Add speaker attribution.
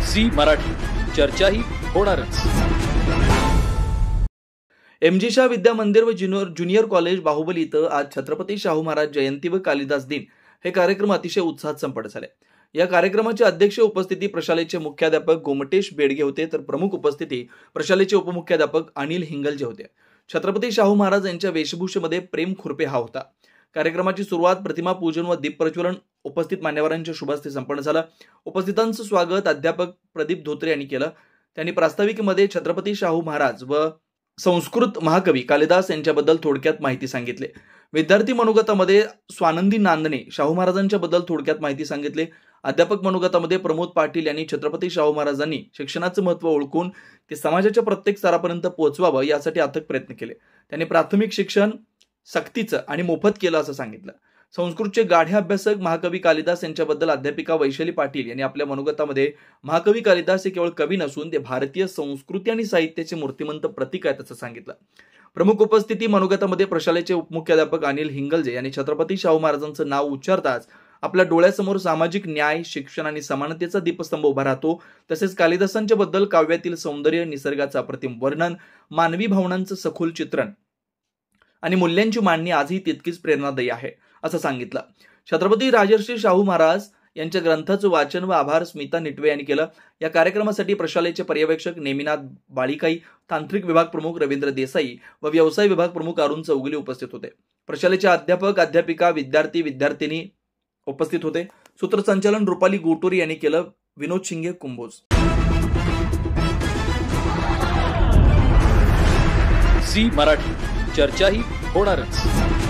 Speaker 1: Zee Marathi, चर्चाही होणारच।
Speaker 2: MG Shah विद्या मंदिर व ज्युनियर कॉलेज बाहुबली इथं आज छत्रपती शाहू महाराज जयंती व कालिदास दिन हे कार्यक्रम अतिशय उत्साहात संपन्न झाले। या कार्यक्रमाचे अध्यक्ष उपस्थिती प्रशालेचे मुख्याध्यापक गोमटेश बेडगे होते, तर प्रमुख उपस्थिती प्रशालेचे उपमुख्याध्यापक अनिल हिंगलजे होते। छत्रपती शाहू महाराज यांच्या वेशभूषेमध्ये प्रेम खुरपे हा होता। कार्यक्रमाची सुरुवात प्रतिमा पूजन व दीप प्रज्वलन उपस्थित मान्यवरांच्या शुभ हस्ते संपन्न झालं। उपस्थितांचं स्वागत अध्यापक प्रदीप धोत्रे यांनी केलं। त्यांनी प्रास्ताविकेमध्ये छत्रपती शाहू महाराज व संस्कृत महाकवी कालिदास यांच्याबद्दल थोडक्यात माहिती सांगितली। विद्यार्थी मनोगतामध्ये स्वानंदी नांदणे शाहू महाराजांच्या बद्दल थोडक्यात माहिती सांगितली। अध्यापक मनोगतामध्ये प्रमोद पाटील यांनी छत्रपती शाहू महाराजांनी शिक्षणाचं महत्त्व ओळखून ते समाजाच्या प्रत्येक स्तरापर्यंत पोहोचवावं यासाठी अथक प्रयत्न केले। त्यांनी प्राथमिक शिक्षण सक्तीचं आणि मोफत केलं असं सांगितलं। संस्कृतचे गाढे अभ्यासक महाकवी कालिदास यांच्याबद्दल अध्यापिका वैशाली पाटील यांनी आपल्या मनोगतामध्ये महाकवी कालिदास हे केवळ कवी नसून ते भारतीय संस्कृती आणि साहित्याचे मूर्तिमंत प्रतीक आहेत असं सांगितलं। प्रमुख उपस्थिती मनोगतामध्ये प्रशालेचे उपमुख्याध्यापक अनिल हिंगलजे यांनी छत्रपती शाहू महाराजांचं नाव उच्चारताच आपल्या डोळ्यासमोर सामाजिक न्याय, शिक्षण आणि समानतेचा दीपस्तंभ उभा राहतो। तसेच कालिदासांच्या बद्दल काव्यातील सौंदर्य, निसर्गाचं अप्रतिम वर्णन, मानवी भावनांचं सखोल चित्रण आणि मूल्यांची मांडणी आजही तितकीच प्रेरणादायी आहे असं सांगितलं। छत्रपती राजर्षी शाहू महाराज यांच्या ग्रंथाचं वाचन व आभार स्मिता निटवे यांनी केलं। या कार्यक्रमासाठी प्रशालेचे पर्यवेक्षक नेमिनाथ बाळीकाई, तांत्रिक विभाग प्रमुख रवींद्र देसाई व व्यवसाय विभाग प्रमुख अरुण चौगुले उपस्थित होते। प्रशालेचे अध्यापक, अध्यापिका, विद्यार्थी, विद्यार्थिनी उपस्थित होते। सूत्रसंचालन रुपाली गोटोरी यांनी केलं। विनोद शिंगे, कुंभोज।
Speaker 1: झी मराठी, चर्चाही होणारच।